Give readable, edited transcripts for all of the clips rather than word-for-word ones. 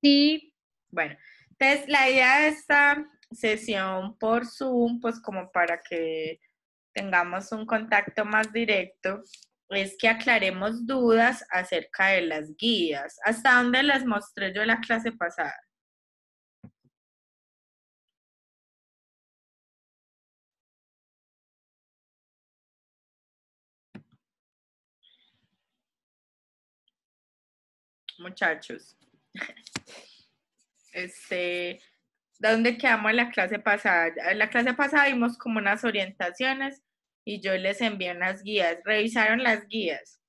Sí, bueno, entonces la idea de esta sesión por Zoom, pues como para que tengamos un contacto más directo, es que aclaremos dudas acerca de las guías. ¿Hasta dónde les mostré yo la clase pasada? Muchachos, ¿dónde quedamos en la clase pasada? En la clase pasada vimos como unas orientaciones y yo les envié unas guías. ¿Revisaron las guías?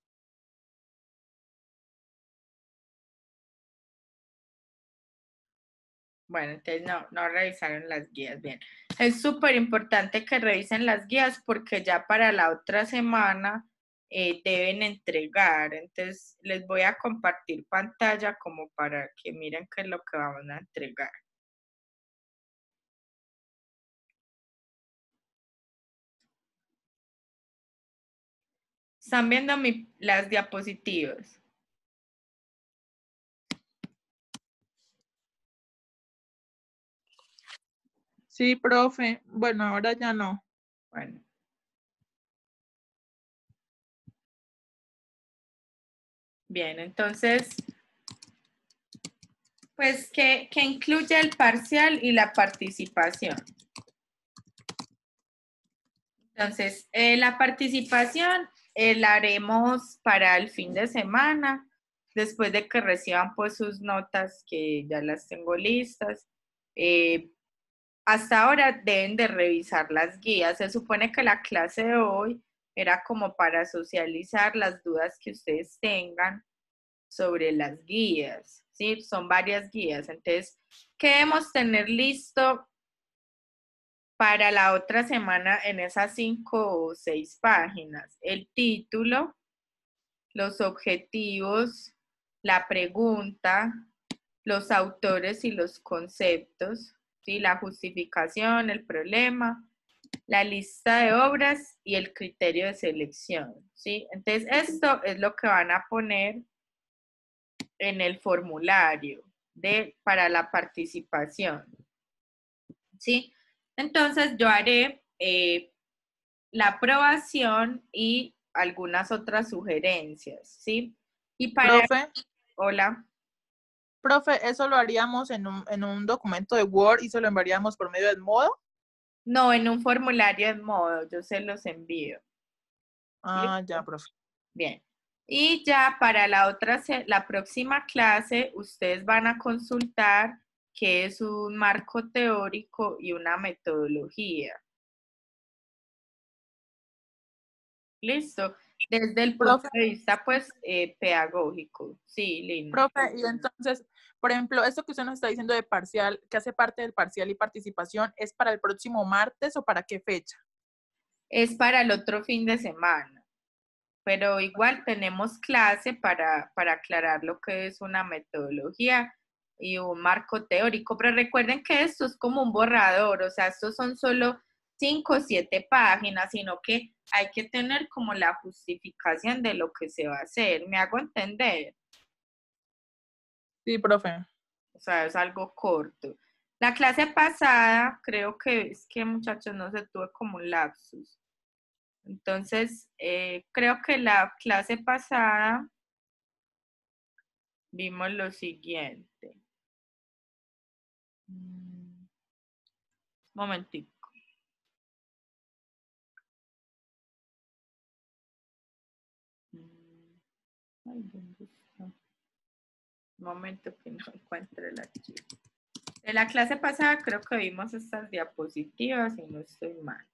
Bueno, entonces no revisaron las guías bien. Es súper importante que revisen las guías porque ya para la otra semana deben entregar. Entonces les voy a compartir pantalla como para que miren qué es lo que vamos a entregar. ¿Están viendo las diapositivas? Sí, profe. Bueno, ahora ya no. Bueno. Bien, entonces, pues, ¿qué incluye el parcial y la participación? Entonces, la participación la haremos para el fin de semana, después de que reciban pues sus notas, que ya las tengo listas. Hasta ahora deben de revisar las guías. Se supone que la clase de hoy era como para socializar las dudas que ustedes tengan sobre las guías, ¿sí? Son varias guías. Entonces, ¿qué debemos tener listo para la otra semana en esas 5 o 6 páginas? El título, los objetivos, la pregunta, los autores y los conceptos, ¿sí? La justificación, el problema, la lista de obras y el criterio de selección, ¿sí? Entonces, esto es lo que van a poner en el formulario para la participación, ¿sí? Entonces, yo haré la aprobación y algunas otras sugerencias, ¿sí? Y para... Profe. Hola. Profe, ¿eso lo haríamos en un documento de Word y se lo enviaríamos por medio del modo? No, en un formulario de modo, yo se los envío. Ah, ¿Listo? ya, profe. Bien. Y ya para la próxima clase, ustedes van a consultar qué es un marco teórico y una metodología. ¿Listo? Desde el punto Profe, de vista, pues, pedagógico. Sí, Lina. profe, y entonces, por ejemplo, esto que usted nos está diciendo de parcial, que hace parte del parcial y participación, ¿es para el próximo martes o para qué fecha? Es para el otro fin de semana, pero igual tenemos clase para aclarar lo que es una metodología y un marco teórico. Pero recuerden que esto es como un borrador, o sea, estos son solo 5 o 7 páginas, sino que hay que tener como la justificación de lo que se va a hacer. ¿Me hago entender? Sí, profe. O sea, es algo corto. La clase pasada, creo que es que muchachos no se tuve como un lapsus. Entonces, creo que la clase pasada vimos lo siguiente. Momentico. Ay, ¿dónde está? Un momento que no encuentre el archivo. En la clase pasada creo que vimos estas diapositivas y no estoy mal.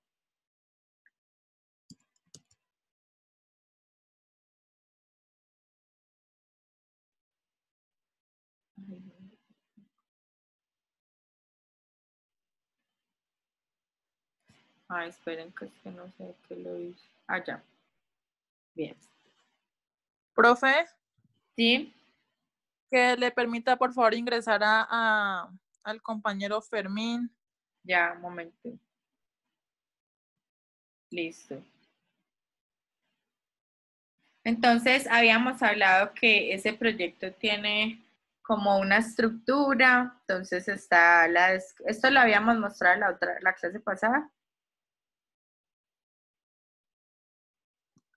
Ay, esperen que es que no sé qué lo hice. Ah, ya. Bien. Profe, ¿Sí? que le permita, por favor, ingresar al compañero Fermín. Ya, un momento. Listo. Entonces, habíamos hablado que ese proyecto tiene como una estructura. Entonces está esto lo habíamos mostrado en la clase pasada.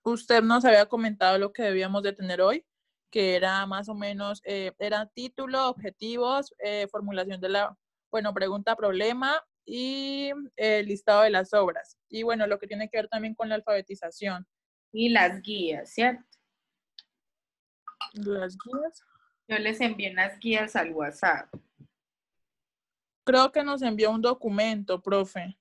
Usted nos había comentado lo que debíamos de tener hoy, que era más o menos, era título, objetivos, formulación de la, bueno, pregunta, problema y listado de las obras. Y bueno, lo que tiene que ver también con la alfabetización. Y las guías, ¿cierto? Las guías. Yo les envié unas guías al WhatsApp. Creo que nos envió un documento, profe.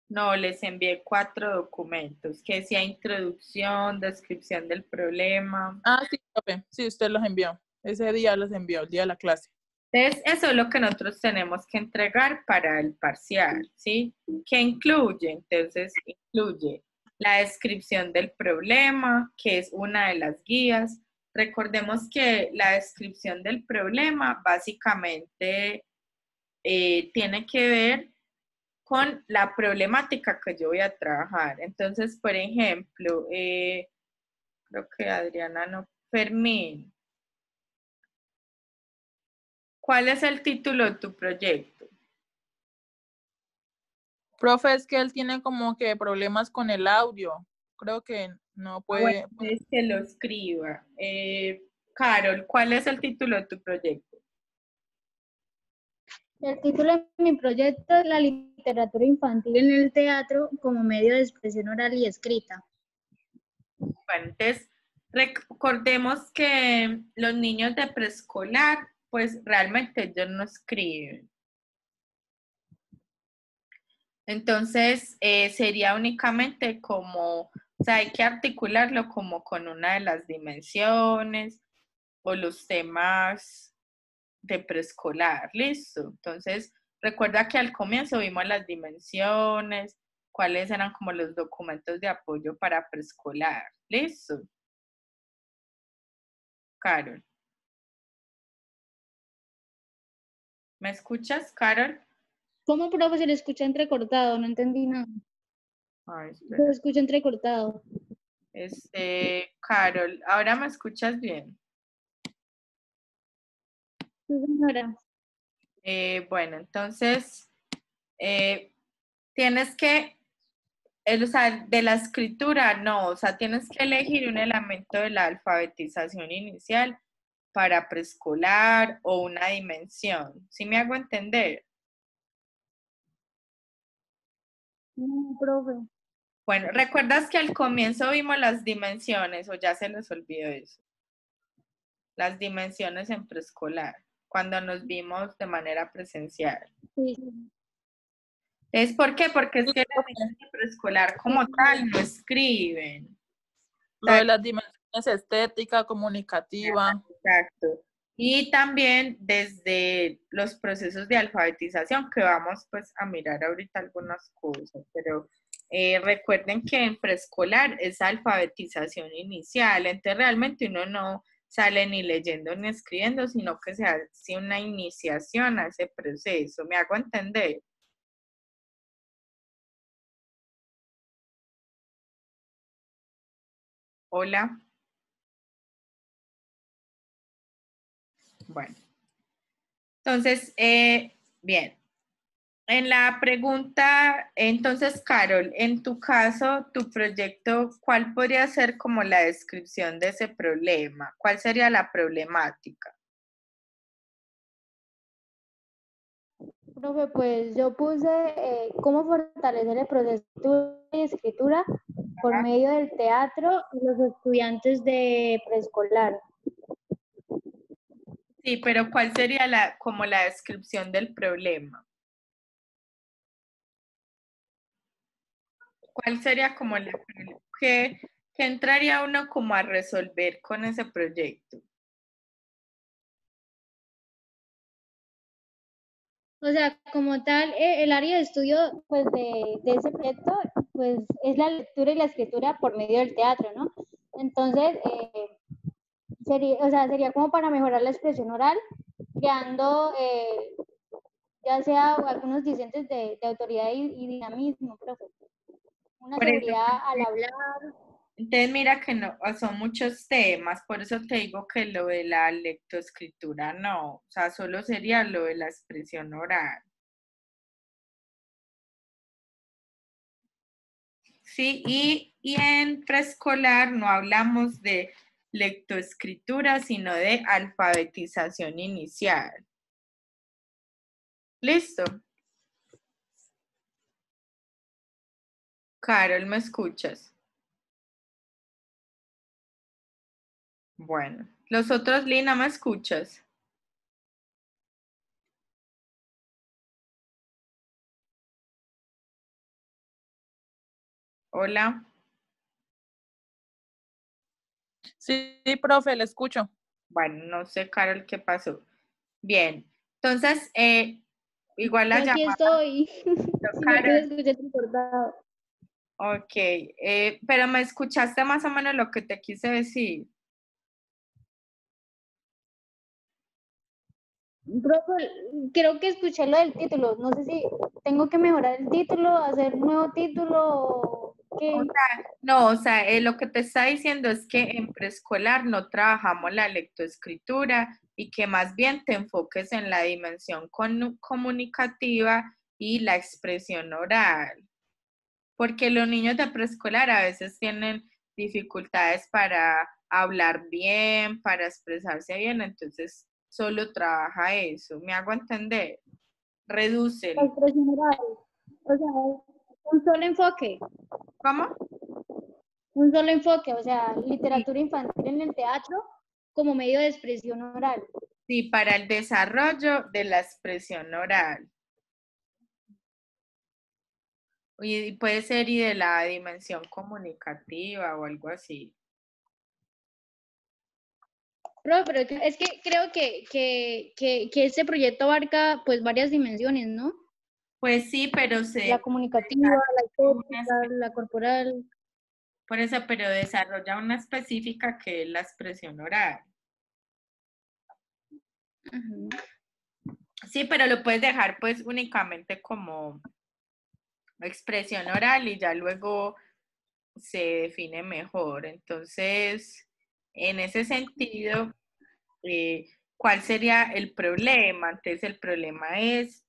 No, les envié 4 documentos, que decía introducción, descripción del problema. Ah, sí, profe. Sí, usted los envió. Ese día los envió, el día de la clase. Entonces, eso es lo que nosotros tenemos que entregar para el parcial, ¿sí? ¿Qué incluye? Entonces, incluye la descripción del problema, que es una de las guías. Recordemos que la descripción del problema básicamente tiene que ver con la problemática que yo voy a trabajar. Entonces, por ejemplo, creo que Adriana no, Fermín, ¿cuál es el título de tu proyecto? Profe, es que él tiene como que problemas con el audio. Creo que no puede. Bueno, es que lo escriba. Carol, ¿cuál es el título de tu proyecto? El título de mi proyecto es La literatura infantil en el teatro como medio de expresión oral y escrita. Bueno, entonces recordemos que los niños de preescolar, pues realmente ellos no escriben. Entonces, sería únicamente como, o sea, hay que articularlo como con una de las dimensiones o los temas de preescolar, listo. Entonces, recuerda que al comienzo vimos las dimensiones, cuáles eran como los documentos de apoyo para preescolar, listo. Carol. ¿Me escuchas, Carol? ¿Cómo, profe, se le escucha entrecortado? No entendí nada. Ay, Se espera. le escucha entrecortado. Carol, ¿ahora me escuchas bien? Sí, señora. Bueno, entonces, tienes que, o sea, de la escritura, no, o sea, tienes que elegir un elemento de la alfabetización inicial para preescolar o una dimensión. ¿Sí me hago entender? No, profe. Bueno, ¿recuerdas que al comienzo vimos las dimensiones o ya se les olvidó eso? Las dimensiones en preescolar, cuando nos vimos de manera presencial. Sí. ¿Es por qué? Porque es Sí, que los profe. niños de preescolar como tal no escriben. Lo de las dimensiones estética, comunicativa. Exacto. Y también desde los procesos de alfabetización, que vamos pues a mirar ahorita algunas cosas, pero recuerden que en preescolar es alfabetización inicial, entonces realmente uno no sale ni leyendo ni escribiendo, sino que se hace una iniciación a ese proceso. ¿Me hago entender? Hola. Bueno, entonces, bien. En la pregunta, entonces, Carol, en tu caso, tu proyecto, ¿cuál podría ser como la descripción de ese problema? ¿Cuál sería la problemática? Profe, pues yo puse cómo fortalecer el proceso de escritura por medio del teatro y los estudiantes de preescolar. Sí, pero ¿cuál sería como la descripción del problema? ¿Cuál sería como qué entraría uno como a resolver con ese proyecto? O sea, como tal, el área de estudio pues, de ese proyecto pues, es la lectura y la escritura por medio del teatro, ¿no? Entonces, sería como para mejorar la expresión oral, creando ya sea algunos discentes de autoridad y dinamismo, profe. Una Por eso, seguridad al hablar. Entonces mira que no, son muchos temas, por eso te digo que lo de la lectoescritura no, o sea, solo sería lo de la expresión oral. Sí, y en preescolar no hablamos de lectoescritura, sino de alfabetización inicial. ¿Listo? Carol, ¿me escuchas? Bueno, los otros, Lina, ¿me escuchas? Hola. Sí, profe, le escucho. Bueno, no sé, Carol, qué pasó. Bien, entonces, igual la Yo aquí llamada, estoy, sino que se Carol. escucha entrecortado. Ok, pero me escuchaste más o menos lo que te quise decir. Profe, creo que escuché lo del título. No sé si tengo que mejorar el título, hacer un nuevo título o O qué. sea, no, o sea, lo que te está diciendo es que en preescolar no trabajamos la lectoescritura y que más bien te enfoques en la dimensión comunicativa y la expresión oral, porque los niños de preescolar a veces tienen dificultades para hablar bien, para expresarse bien, entonces solo trabaja eso. ¿Me hago entender? La Redúcelo. expresión oral. O sea, ¿Cómo? un solo enfoque, o sea, Sí, literatura infantil en el teatro como medio de expresión oral. sí, para el desarrollo de la expresión oral. Y puede ser y de la dimensión comunicativa o algo así. Pero es que creo que este proyecto abarca pues varias dimensiones, ¿no? Pues sí, pero La se comunicativa, la desarrolla estética, la corporal. por eso, pero desarrolla una específica que es la expresión oral. Ujú. Sí, pero lo puedes dejar pues únicamente como expresión oral y ya luego se define mejor. Entonces, en ese sentido, ¿cuál sería el problema? Entonces, el problema es,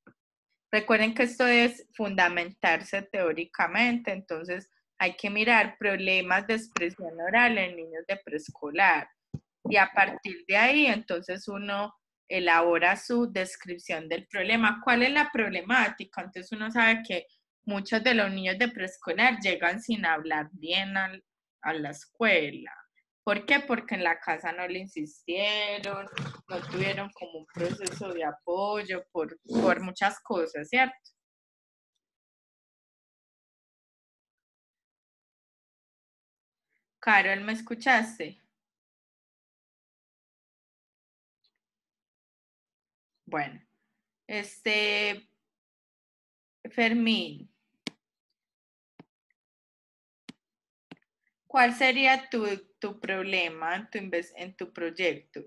recuerden que esto es fundamentarse teóricamente, entonces hay que mirar problemas de expresión oral en niños de preescolar. Y a partir de ahí, entonces uno elabora su descripción del problema. ¿Cuál es la problemática? Entonces uno sabe que muchos de los niños de preescolar llegan sin hablar bien a la escuela. ¿Por qué? Porque en la casa no le insistieron, no tuvieron como un proceso de apoyo por muchas cosas, ¿cierto? Carol, ¿me escuchaste? Bueno, este, Fermín. ¿Cuál sería tu problema en tu proyecto?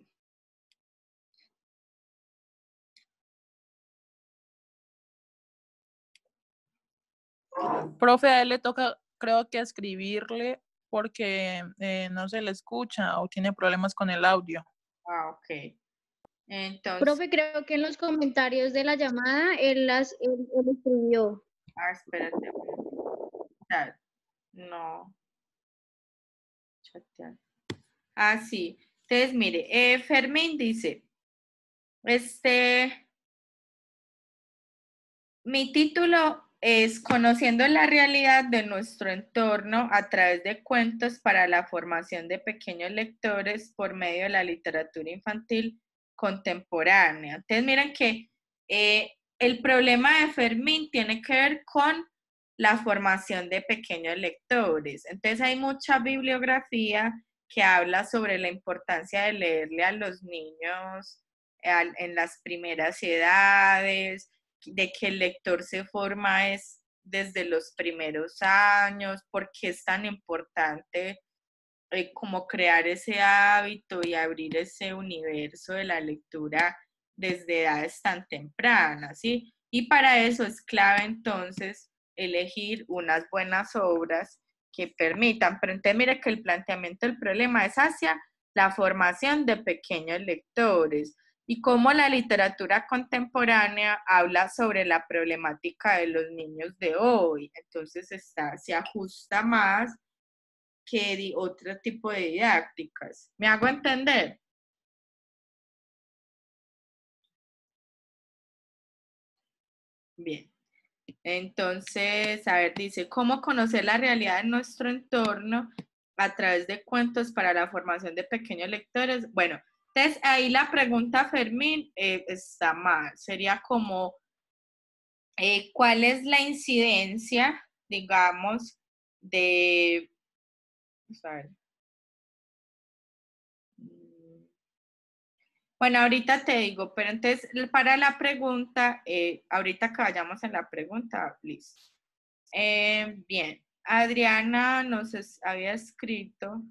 Profe, a él le toca, creo que escribirle porque no se le escucha o tiene problemas con el audio. Ah, ok. Entonces, Profe, creo que en los comentarios de la llamada él escribió. espérate. Chat. No, chatear. Ah, sí. Entonces, mire, Fermín dice, este, mi título es Conociendo la realidad de nuestro entorno a través de cuentos para la formación de pequeños lectores por medio de la literatura infantil contemporánea. Entonces, miren que el problema de Fermín tiene que ver con la formación de pequeños lectores. Entonces, hay mucha bibliografía que habla sobre la importancia de leerle a los niños en las primeras edades, de que el lector se forma es desde los primeros años, porque es tan importante como crear ese hábito y abrir ese universo de la lectura desde edades tan tempranas, ¿sí? Y para eso es clave entonces elegir unas buenas obras que permitan. Pero entonces mire que el planteamiento del problema es hacia la formación de pequeños lectores y cómo la literatura contemporánea habla sobre la problemática de los niños de hoy. Entonces se ajusta más que otro tipo de didácticas. ¿Me hago entender? Bien. Entonces, a ver, dice, ¿cómo conocer la realidad de nuestro entorno a través de cuentos para la formación de pequeños lectores? Bueno, entonces ahí la pregunta, Fermín, está mal. Sería como, ¿cuál es la incidencia, digamos, de... Vamos a ver. Bueno, ahorita te digo, pero entonces para la pregunta, ahorita que vayamos en la pregunta, listo. Bien, Adriana había escrito,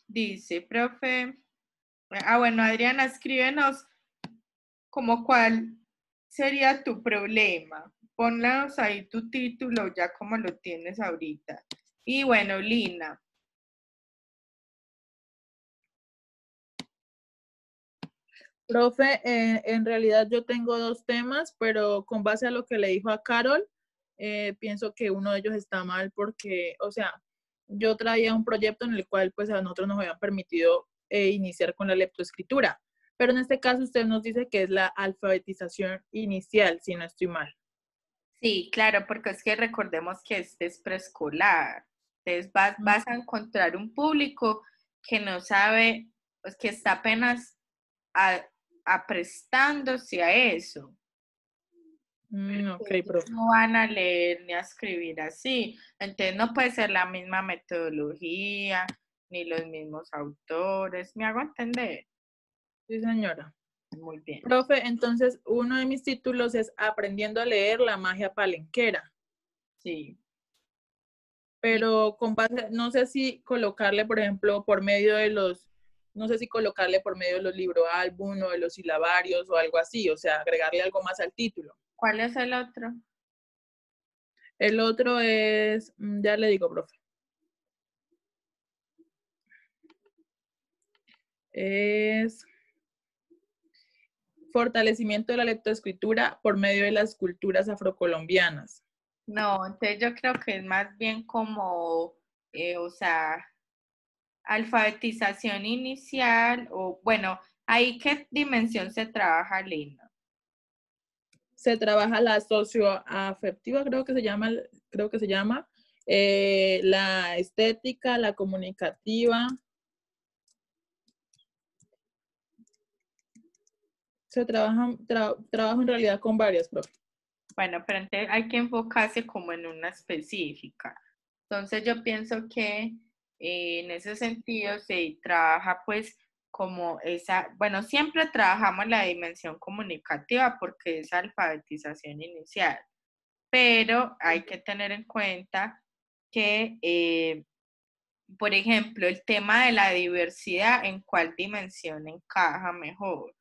dice, profe, bueno, Adriana, escríbenos como cuál sería tu problema. Ponnos ahí tu título ya como lo tienes ahorita. Y bueno, Lina. Profe, en realidad yo tengo dos temas, pero con base a lo que le dijo a Carol, pienso que uno de ellos está mal porque, o sea, yo traía un proyecto en el cual pues a nosotros nos habían permitido iniciar con la leptoescritura, pero en este caso usted nos dice que es la alfabetización inicial, si no estoy mal. Sí, claro, porque es que recordemos que este es preescolar. Entonces vas a encontrar un público que no sabe, pues que está apenas aprestándose a eso. Ok, profe. No van a leer ni a escribir así. Entonces no puede ser la misma metodología, ni los mismos autores. ¿Me hago entender? Sí, señora. Muy bien. Profe, entonces uno de mis títulos es Aprendiendo a leer la magia palenquera. Sí. Pero con base, no sé si colocarle, por ejemplo, por medio de los, no sé si colocarle por medio de los libros álbum o de los silabarios o algo así, o sea, agregarle algo más al título. ¿Cuál es el otro? El otro es, ya le digo, profe. Es fortalecimiento de la lectoescritura por medio de las culturas afrocolombianas. No, entonces yo creo que es más bien como, o sea, alfabetización inicial o, bueno, ¿ahí qué dimensión se trabaja, Lina? Se trabaja la socioafectiva, creo que se llama, la estética, la comunicativa. Se trabaja en realidad con varias, profe. Bueno, pero entonces hay que enfocarse como en una específica. Entonces yo pienso que en ese sentido se trabaja pues como esa, bueno, siempre trabajamos la dimensión comunicativa porque es alfabetización inicial, pero hay que tener en cuenta que, por ejemplo, el tema de la diversidad, ¿en cuál dimensión encaja mejor?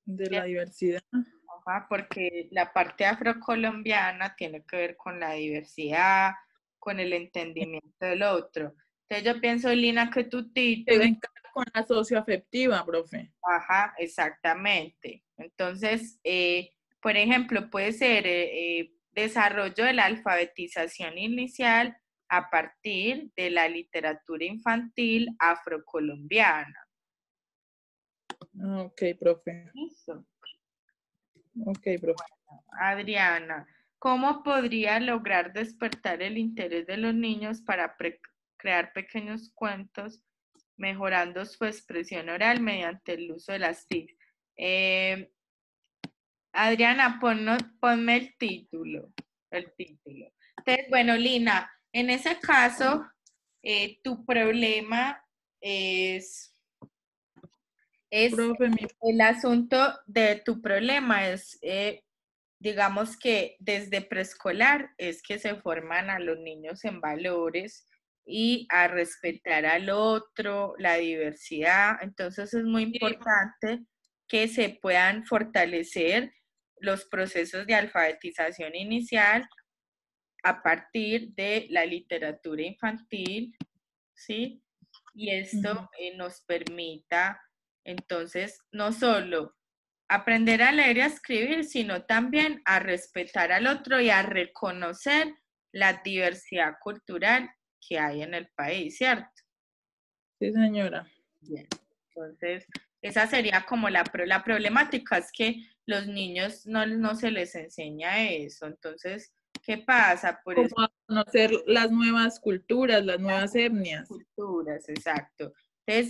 De la diversidad. Ajá, porque la parte afrocolombiana tiene que ver con la diversidad, con el entendimiento del otro. Entonces yo pienso, Lina, que tu título, Encaja con la socioafectiva, profe. ajá, exactamente. Entonces, por ejemplo, puede ser desarrollo de la alfabetización inicial a partir de la literatura infantil afrocolombiana. Ok, profe. ¿Listo? Ok, profe. Adriana, ¿cómo podría lograr despertar el interés de los niños para crear pequeños cuentos, mejorando su expresión oral mediante el uso de las TIC? Adriana, ponme el título. Entonces, bueno, Lina, en ese caso, tu problema es Profe, el asunto de tu problema es, digamos que desde preescolar es que se forman a los niños en valores y a respetar al otro, la diversidad. Entonces es muy importante que se puedan fortalecer los procesos de alfabetización inicial a partir de la literatura infantil, ¿sí? Y esto nos permita, entonces, no solo aprender a leer y a escribir, sino también a respetar al otro y a reconocer la diversidad cultural que hay en el país, ¿cierto? Sí, señora. Bien. Entonces, esa sería como la problemática, es que los niños no se les enseña eso. Entonces, ¿qué pasa? Por eso, Como a conocer las nuevas culturas, las nuevas etnias. culturas, exacto. Entonces,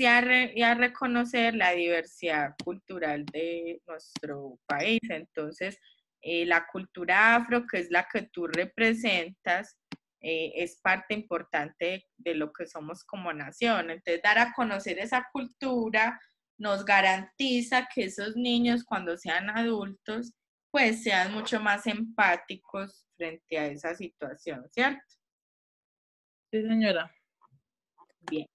ya reconocer la diversidad cultural de nuestro país. Entonces, la cultura afro, que es la que tú representas, es parte importante de lo que somos como nación. Entonces, dar a conocer esa cultura nos garantiza que esos niños, cuando sean adultos, pues sean mucho más empáticos frente a esa situación, ¿cierto? Sí, señora. Bien.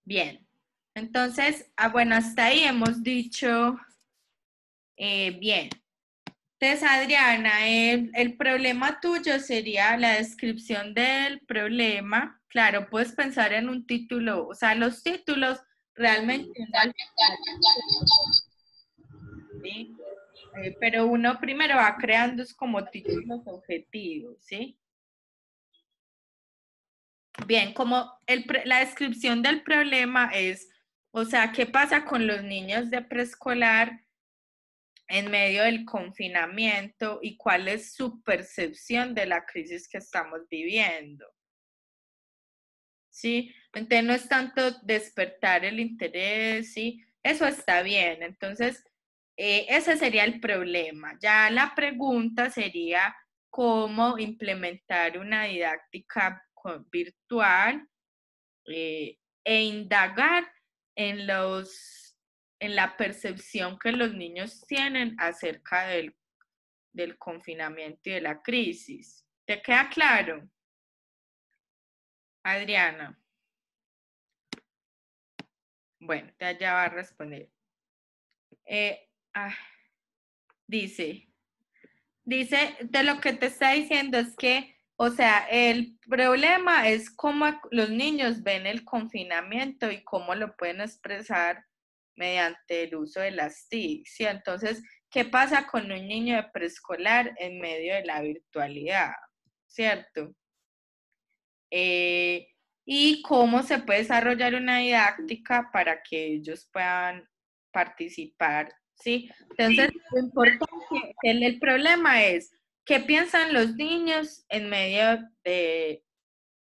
Bien. Entonces, bueno, hasta ahí hemos dicho bien. Entonces, Adriana, el problema tuyo sería la descripción del problema. Claro, puedes pensar en un título, o sea, los títulos realmente, ¿sí? Pero uno primero va creando es como títulos objetivos, ¿sí? Bien, como la descripción del problema es, o sea, ¿qué pasa con los niños de preescolar en medio del confinamiento y cuál es su percepción de la crisis que estamos viviendo? ¿Sí? Entonces no es tanto despertar el interés, ¿sí? Eso está bien. Entonces, ese sería el problema. Ya la pregunta sería cómo implementar una didáctica virtual e indagar en la percepción que los niños tienen acerca del confinamiento y de la crisis. ¿Te queda claro, Adriana? Bueno, ya va a responder. Ah, dice, de lo que te está diciendo es que, o sea, el problema es cómo los niños ven el confinamiento y cómo lo pueden expresar mediante el uso de las TIC, ¿sí? Entonces, ¿qué pasa con un niño de preescolar en medio de la virtualidad? ¿Cierto? Y cómo se puede desarrollar una didáctica para que ellos puedan participar, ¿sí? Entonces, lo importante, el problema es, ¿qué piensan los niños en medio de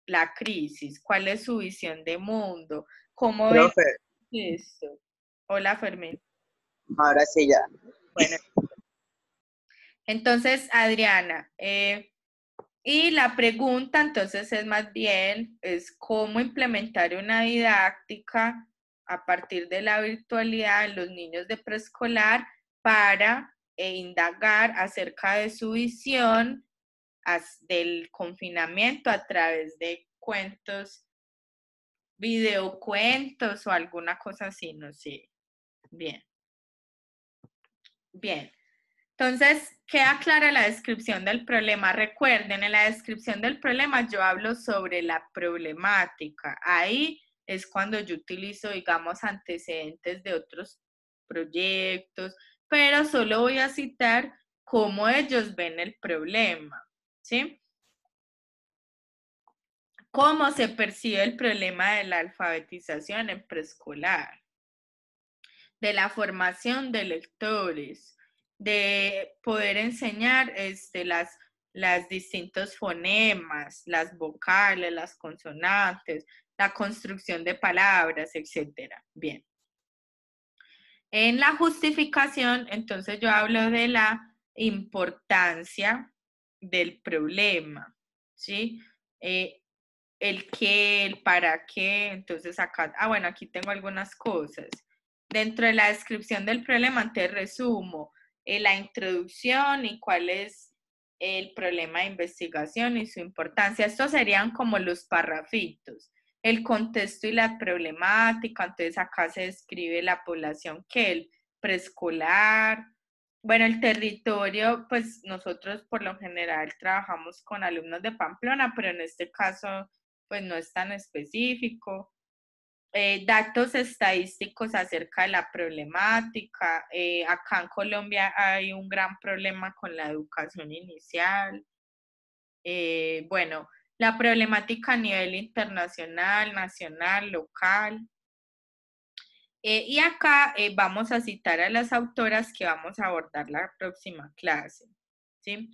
la crisis? ¿Cuál es su visión de mundo? ¿Cómo ven Profe, esto? Hola, Fermín. ahora sí ya. Bueno, entonces, Adriana, y la pregunta entonces es más bien, es cómo implementar una didáctica a partir de la virtualidad en los niños de preescolar para indagar acerca de su visión del confinamiento a través de cuentos, videocuentos o alguna cosa así, no sé. Bien. Bien. Entonces, queda clara la descripción del problema. Recuerden, en la descripción del problema yo hablo sobre la problemática. Ahí es cuando yo utilizo, digamos, antecedentes de otros proyectos, pero solo voy a citar cómo ellos ven el problema, ¿sí? ¿Cómo se percibe el problema de la alfabetización en preescolar? De la formación de lectores, de poder enseñar las distintos fonemas, las vocales, las consonantes, la construcción de palabras, etcétera. Bien. En la justificación, entonces yo hablo de la importancia del problema, ¿sí? El qué, el para qué, entonces acá, bueno, aquí tengo algunas cosas. Dentro de la descripción del problema, te resumo la introducción y cuál es el problema de investigación y su importancia. Estos serían como los parrafitos. el contexto y la problemática, entonces acá se describe la población que el preescolar, bueno, el territorio, pues nosotros por lo general trabajamos con alumnos de Pamplona, pero en este caso pues no es tan específico. Datos estadísticos acerca de la problemática. Acá en Colombia hay un gran problema con la educación inicial. Bueno, la problemática a nivel internacional, nacional, local. Y acá vamos a citar a las autoras que vamos a abordar la próxima clase, ¿sí?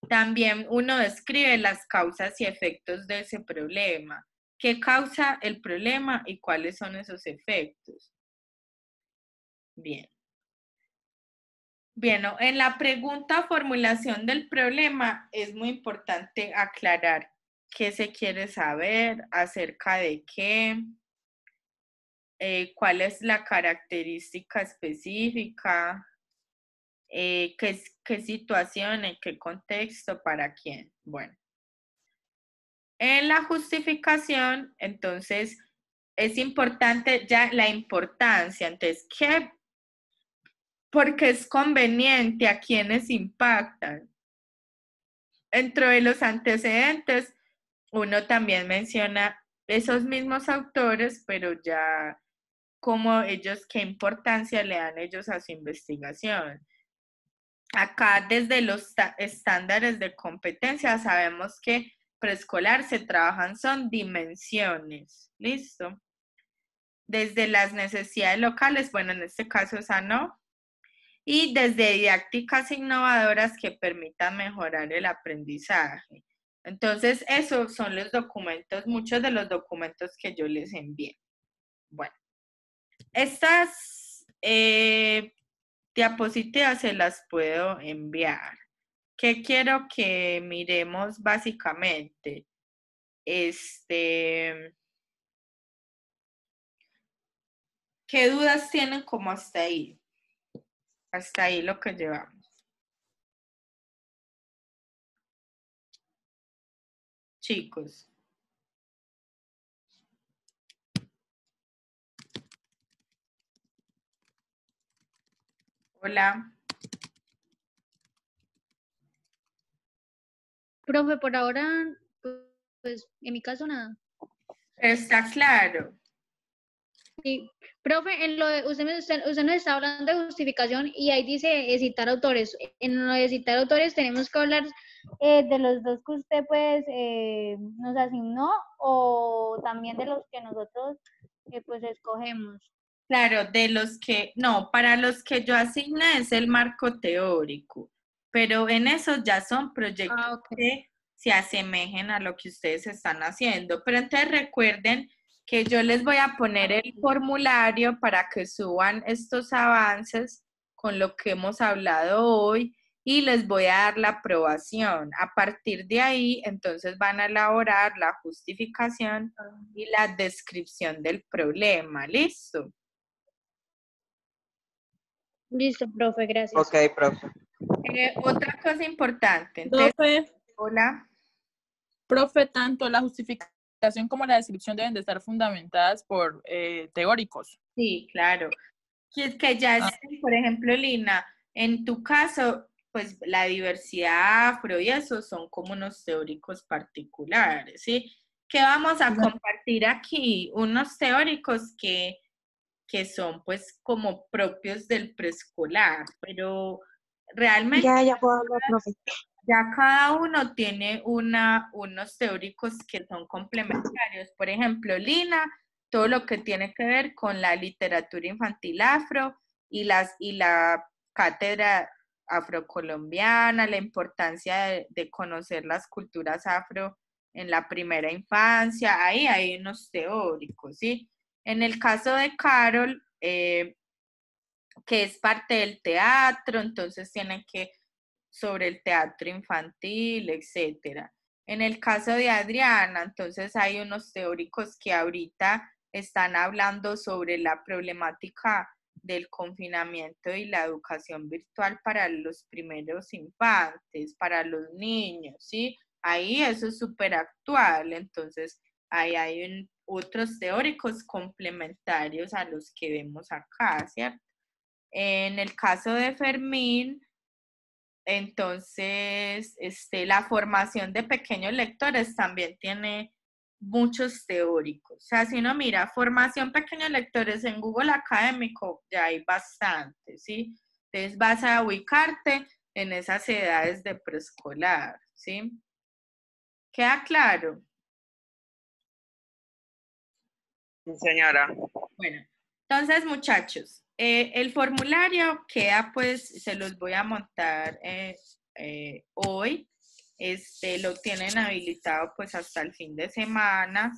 También uno describe las causas y efectos de ese problema. ¿Qué causa el problema y cuáles son esos efectos? Bien. Bien, en la pregunta formulación del problema es muy importante aclarar qué se quiere saber, acerca de qué, cuál es la característica específica, qué situación, en qué contexto, para quién. Bueno, en la justificación, entonces, es importante ya la importancia. Entonces, ¿qué? Porque es conveniente, a quienes impactan. Dentro de los antecedentes, uno también menciona esos mismos autores, pero ya como ellos, qué importancia le dan ellos a su investigación. Acá desde los estándares de competencia sabemos que preescolar se trabajan son dimensiones, ¿listo? Desde las necesidades locales, bueno, en este caso esa no, y desde didácticas innovadoras que permitan mejorar el aprendizaje. Entonces, esos son los documentos, muchos de los documentos que yo les envié. Bueno, estas diapositivas se las puedo enviar. ¿Qué quiero que miremos básicamente? ¿Qué dudas tienen como hasta ahí? Hasta ahí lo que llevamos. Chicos. Hola. Profe, por ahora, pues en mi caso nada. Está claro. Sí. Profe, en lo de, usted nos está hablando de justificación y ahí dice citar autores. En lo de citar autores tenemos que hablar de los dos que usted pues nos asignó o también de los que nosotros pues escogemos. Claro, de los que, no, para los que yo asigné es el marco teórico, pero en esos ya son proyectos que se asemejen a lo que ustedes están haciendo. Pero entonces recuerden que yo les voy a poner el formulario para que suban estos avances con lo que hemos hablado hoy y les voy a dar la aprobación. A partir de ahí, entonces van a elaborar la justificación y la descripción del problema. ¿Listo? Listo, profe, gracias. Ok, profe. Otra cosa importante. Entonces, Profe, hola. profe, tanto la justificación como la descripción deben de estar fundamentadas por teóricos. Sí, claro. Que ya estén, por ejemplo, Lina, en tu caso, pues la diversidad afro y eso son como unos teóricos particulares, ¿sí? ¿Qué vamos a compartir aquí? Unos teóricos que son pues como propios del preescolar, pero realmente Ya puedo hablar, profe. ya cada uno tiene unos teóricos que son complementarios. Por ejemplo, Lina, todo lo que tiene que ver con la literatura infantil afro y la cátedra afrocolombiana, la importancia de conocer las culturas afro en la primera infancia, ahí hay unos teóricos, ¿sí? En el caso de Carol, que es parte del teatro, entonces tienen que sobre el teatro infantil, etcétera. En el caso de Adriana, entonces hay unos teóricos que ahorita están hablando sobre la problemática del confinamiento y la educación virtual para los primeros infantes, para los niños, ¿sí? Ahí eso es súper actual, entonces ahí hay otros teóricos complementarios a los que vemos acá, ¿cierto? En el caso de Fermín, entonces, la formación de pequeños lectores también tiene muchos teóricos. O sea, si uno mira formación pequeños lectores en Google Académico, ya hay bastante, ¿sí? Entonces vas a ubicarte en esas edades de preescolar, ¿sí? ¿Queda claro? Sí, señora. Bueno, entonces, muchachos, el formulario queda, pues, se los voy a montar hoy. Lo tienen habilitado, pues, hasta el fin de semana.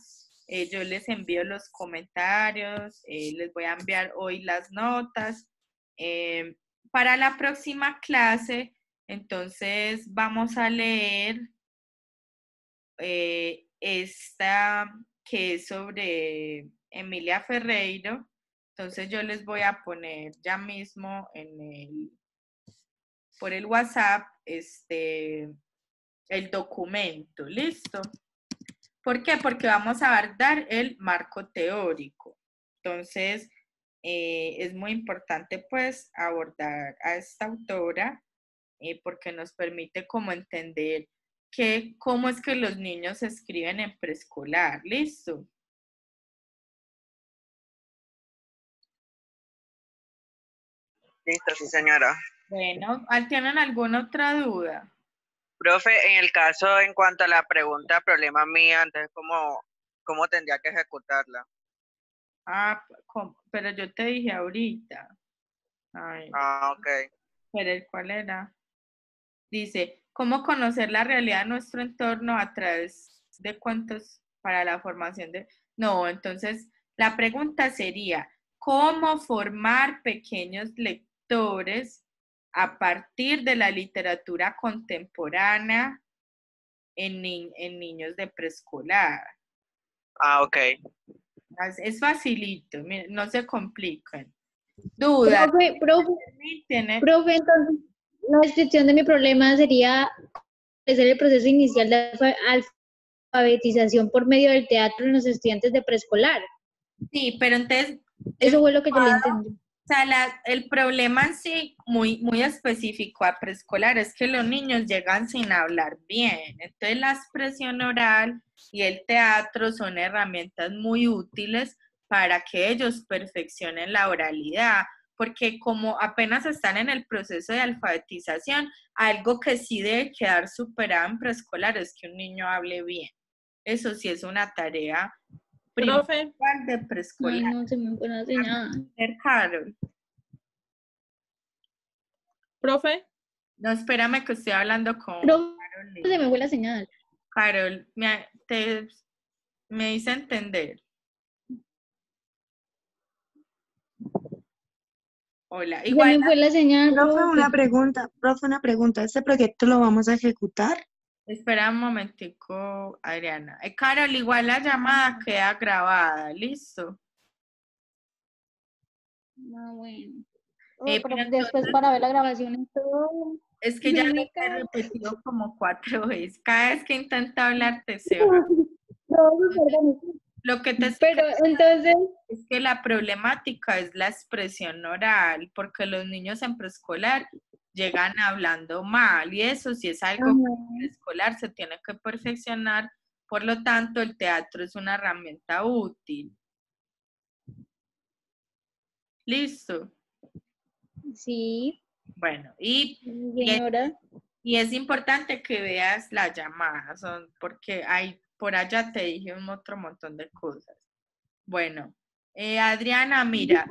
Yo les envío los comentarios, les voy a enviar hoy las notas. Para la próxima clase, entonces, vamos a leer esta que es sobre Emilia Ferreiro. Entonces yo les voy a poner ya mismo por el WhatsApp el documento, ¿listo? ¿Por qué? Porque vamos a dar el marco teórico. Entonces, es muy importante pues abordar a esta autora porque nos permite como entender cómo es que los niños escriben en preescolar, ¿listo? Listo, sí, señora. Bueno, ¿tienen alguna otra duda? Profe, en el caso, en cuanto a la pregunta, problema mía, entonces, ¿cómo tendría que ejecutarla? Ah, pero yo te dije ahorita. Ay, Ah, ok. pero ¿cuál era? Dice, ¿cómo conocer la realidad de nuestro entorno a través de cuentos para la formación de... No, entonces la pregunta sería, ¿cómo formar pequeños lectores a partir de la literatura contemporánea en niños de preescolar? Ah, ok. Es facilito, miren, no se complican. Dudas. Profe, entonces la descripción de mi problema sería hacer el proceso inicial de alfabetización por medio del teatro en los estudiantes de preescolar. Sí, pero entonces... Eso fue lo que yo le entendí. O sea, el problema en sí, muy, muy específico a preescolar, es que los niños llegan sin hablar bien. Entonces, la expresión oral y el teatro son herramientas muy útiles para que ellos perfeccionen la oralidad, porque como apenas están en el proceso de alfabetización, algo que sí debe quedar superado en preescolar es que un niño hable bien. Eso sí es una tarea Profe, principal de preescolar. Ay, no se me fue la señal. Carol. profe, No, espérame que estoy hablando con Profe, Carolina. se me fue la señal. Carol, me hice entender. Hola, Se me fue la señal. Profe, una pregunta. ¿Este proyecto lo vamos a ejecutar? Espera un momentico, Adriana. Carol, igual la llamada queda grabada, ¿listo? Ah, bueno. Pero Pero entonces, después para ver la grabación y todo. es que ya no lo me he cae. repetido como 4 veces. Cada vez que intento hablarte se va. No, perdón. Lo que te estoy Pero entonces, es que la problemática es la expresión oral, porque los niños en preescolar llegan hablando mal y eso sí es algo que en preescolar se tiene que perfeccionar, por lo tanto el teatro es una herramienta útil. ¿Listo? sí, Bueno, y señora. es importante que veas las llamadas, porque por allá te dije un otro montón de cosas. Bueno, Adriana, mira,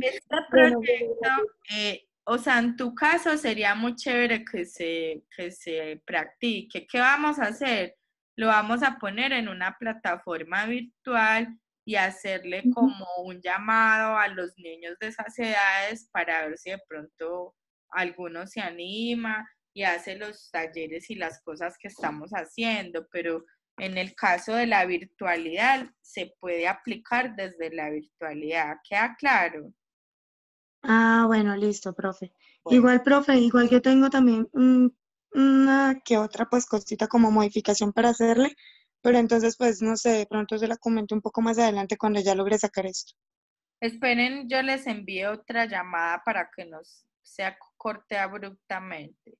este Bueno, proyecto, o sea, en tu caso sería muy chévere que se practique. ¿Qué vamos a hacer? Lo vamos a poner en una plataforma virtual y hacerle como un llamado a los niños de esas edades para ver si de pronto alguno se anima y hace los talleres y las cosas que estamos haciendo, pero en el caso de la virtualidad, se puede aplicar desde la virtualidad. ¿Queda claro? Ah, bueno, listo, profe. Bueno. Igual, profe, igual yo tengo también una que otra pues cosita como modificación para hacerle. Pero entonces, pues, no sé, de pronto se la comento un poco más adelante cuando ya logre sacar esto. Esperen, yo les envío otra llamada para que no se corte abruptamente.